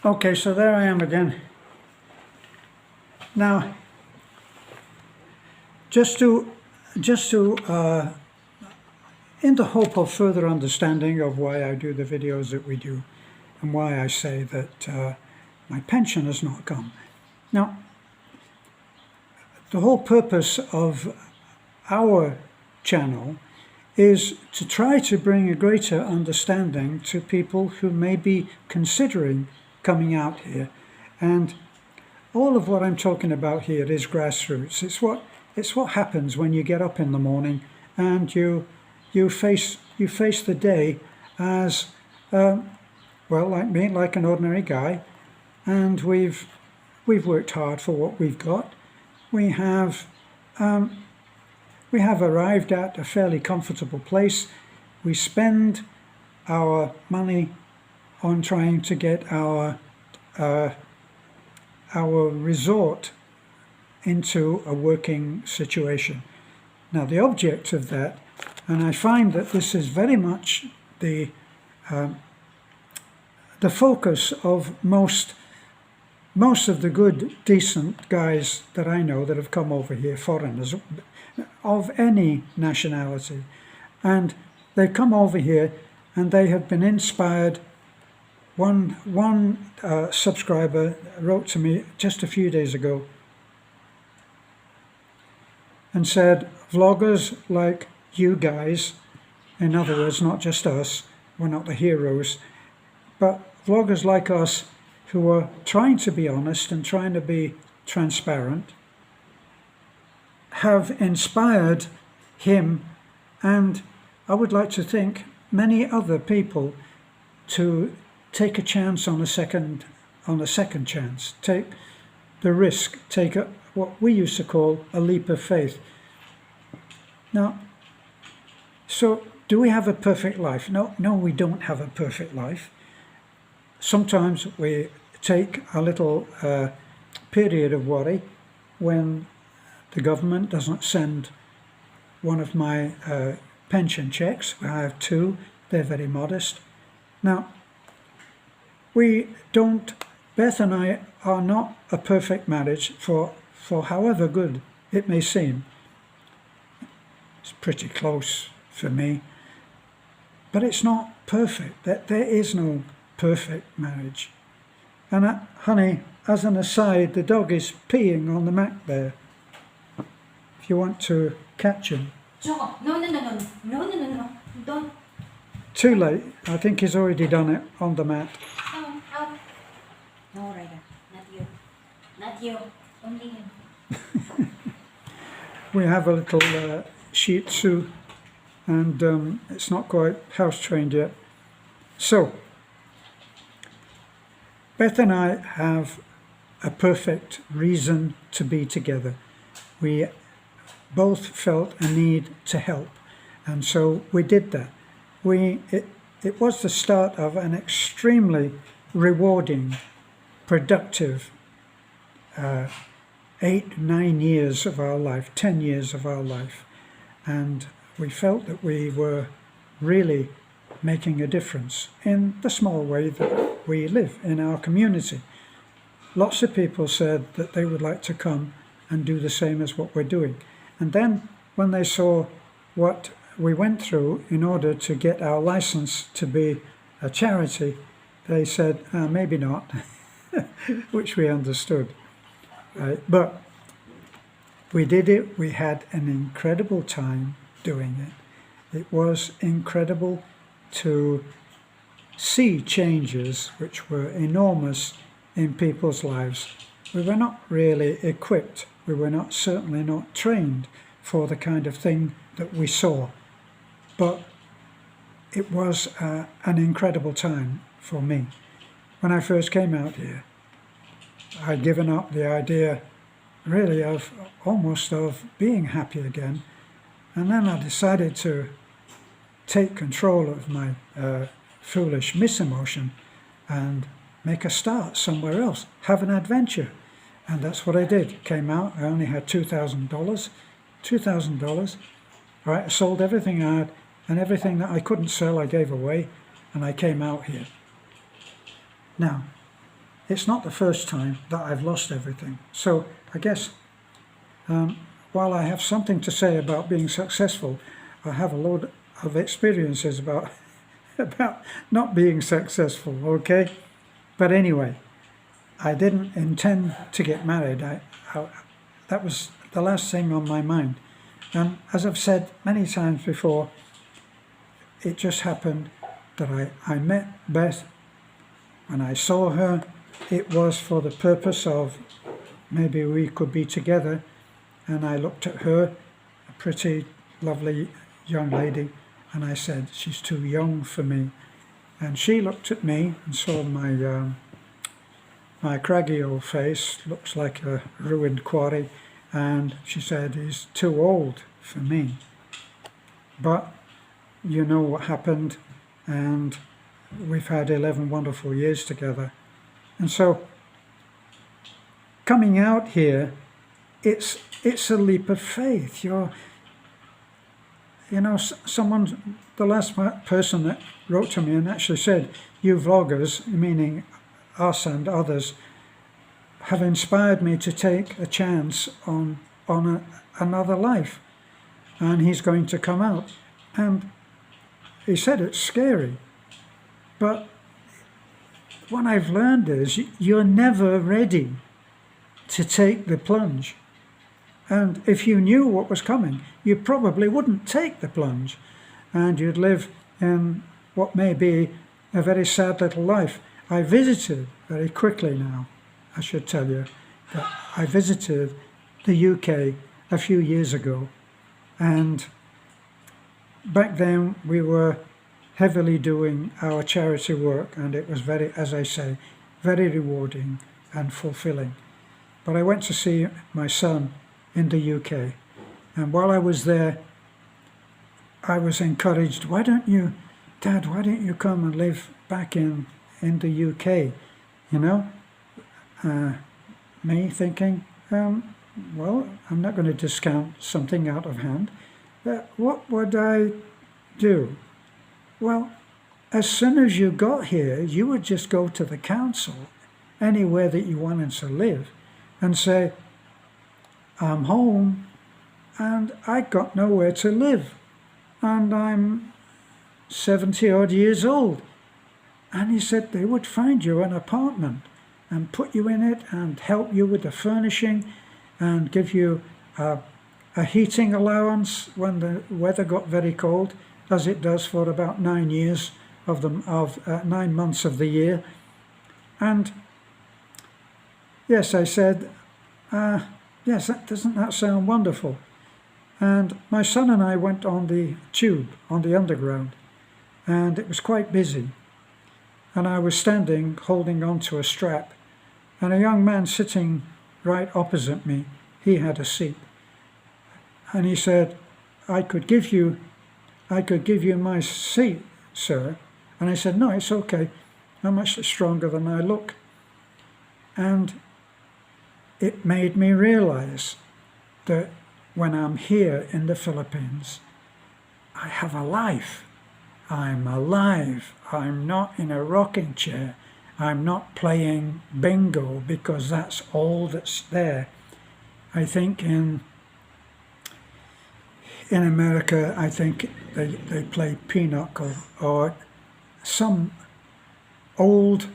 Okay, so there I am again. Now, just to in the hope of further understanding of why I do the videos that we do and why I say that my pension has not come. Now, the whole purpose of our channel is to try to bring a greater understanding to people who may be considering coming out here. And all of what I'm talking about here is grassroots. It's what happens when you get up in the morning and you face the day as well, like me, like an ordinary guy, and we've worked hard for what we've got. We have arrived at a fairly comfortable place. We spend our money on trying to get our resort into a working situation. Now, the object of that, and I find that this is very much the focus of most of the good, decent guys that I know that have come over here, foreigners of any nationality, and they've come over here and they have been inspired. One subscriber wrote to me just a few days ago and said, vloggers like you guys, in other words, not just us, we're not the heroes, but vloggers like us who are trying to be honest and trying to be transparent, have inspired him, and I would like to think many other people, to take a chance on a second chance, take the risk, take what we used to call a leap of faith. Now, so do we have a perfect life? No, we don't have a perfect life. Sometimes we take a little period of worry when the government doesn't send one of my pension checks. I have two, they're very modest. Now, Beth and I are not a perfect marriage for however good it may seem. It's pretty close for me, but it's not perfect. There is no perfect marriage. And honey, as an aside, the dog is peeing on the mat there. If you want to catch him. No, don't. Too late. I think he's already done it on the mat. No, Ryder, not you, only him. We have a little Shih Tzu, and it's not quite house trained yet. So, Beth and I have a perfect reason to be together. We both felt a need to help, and so we did that. It was the start of an extremely rewarding, productive 8, 9 years of our life, 10 years of our life, and we felt that we were really making a difference in the small way that we live in our community. Lots of people said that they would like to come and do the same as what we're doing. And then when they saw what we went through in order to get our license to be a charity, they said, maybe not, which we understood. But we did it. We had an incredible time doing it. It was incredible to see changes which were enormous in people's lives. We were not really equipped. We were certainly not trained for the kind of thing that we saw. But it was an incredible time for me. When I first came out here, I'd given up the idea really of almost of being happy again. And then I decided to take control of my foolish misemotion and make a start somewhere else, have an adventure. And that's what I did. Came out, I only had $2,000. $2,000. Right, I sold everything I had, and everything that I couldn't sell I gave away, and I came out here. Now, it's not the first time that I've lost everything. So I guess while I have something to say about being successful, I have a load of experiences about about not being successful, okay? But anyway, I didn't intend to get married. That was the last thing on my mind. And as I've said many times before, it just happened that I met Beth. When I saw her, it was for the purpose of maybe we could be together. And I looked at her, a pretty, lovely young lady, and I said, she's too young for me. And she looked at me and saw my craggy old face, looks like a ruined quarry, and she said, he's too old for me. But you know what happened, and we've had 11 wonderful years together. And so coming out here, it's a leap of faith. The last person that wrote to me and actually said, you vloggers, meaning us and others, have inspired me to take a chance on another life. And he's going to come out. And he said it's scary. But what I've learned is you're never ready to take the plunge. And if you knew what was coming, you probably wouldn't take the plunge. And you'd live in what may be a very sad little life. I visited, very quickly now, I should tell you, that I visited the UK a few years ago. And back then we were heavily doing our charity work, and it was very, as I say, very rewarding and fulfilling. But I went to see my son in the UK, and while I was there, I was encouraged, Dad, why don't you come and live back in the UK, you know? Me thinking, well, I'm not going to discount something out of hand, but what would I do? Well, as soon as you got here, you would just go to the council, anywhere that you wanted to live, and say, I'm home, and I got nowhere to live, and I'm 70 odd years old. And he said they would find you an apartment and put you in it and help you with the furnishing and give you a heating allowance when the weather got very cold, as it does for about 9 years of 9 months of the year. And yes, I said, yes, doesn't that sound wonderful? And my son and I went on the tube, on the underground, and it was quite busy. And I was standing holding on to a strap, and a young man sitting right opposite me, he had a seat. And he said, I could give you my seat, sir. And I said, no, it's okay. I'm much stronger than I look. And it made me realize that when I'm here in the Philippines, I have a life. I'm alive. I'm not in a rocking chair. I'm not playing bingo because that's all that's there. I think in America, I think they play pinochle or some old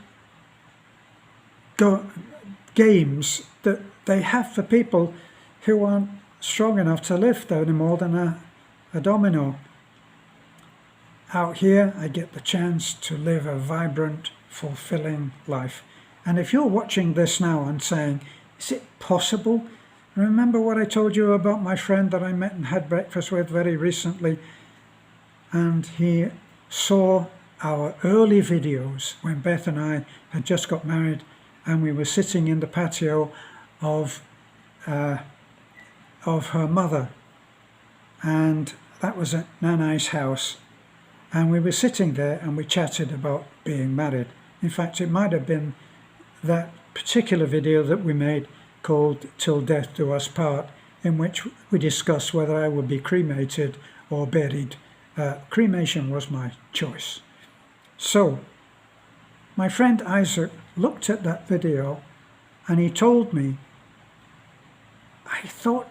games that they have for people who aren't strong enough to lift any more than a domino. Out here, I get the chance to live a vibrant, fulfilling life. And if you're watching this now and saying, is it possible? Remember what I told you about my friend that I met and had breakfast with very recently? And he saw our early videos when Beth and I had just got married, and we were sitting in the patio of her mother. And that was at Nanai's house. And we were sitting there and we chatted about being married. In fact, it might have been that particular video that we made called Till Death Do Us Part, in which we discussed whether I would be cremated or buried. Cremation was my choice. So, my friend Isaac looked at that video and he told me, I thought,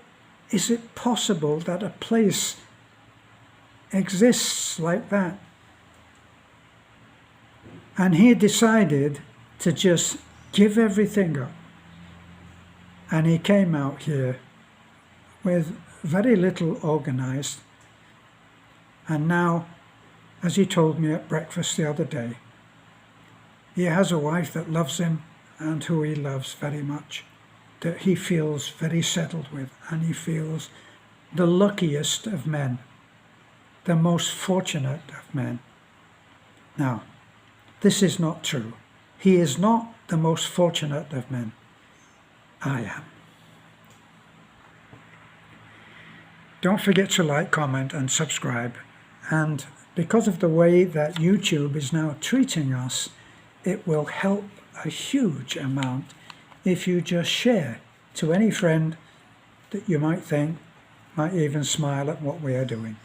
is it possible that a place exists like that? And he decided to just give everything up. And he came out here with very little organized. And now, as he told me at breakfast the other day, he has a wife that loves him and who he loves very much, that he feels very settled with, and he feels the luckiest of men, the most fortunate of men. Now, this is not true. He is not the most fortunate of men. I am. Don't forget to like, comment and subscribe. And because of the way that YouTube is now treating us, it will help a huge amount if you just share to any friend that you might think might even smile at what we are doing.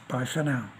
Bye for now.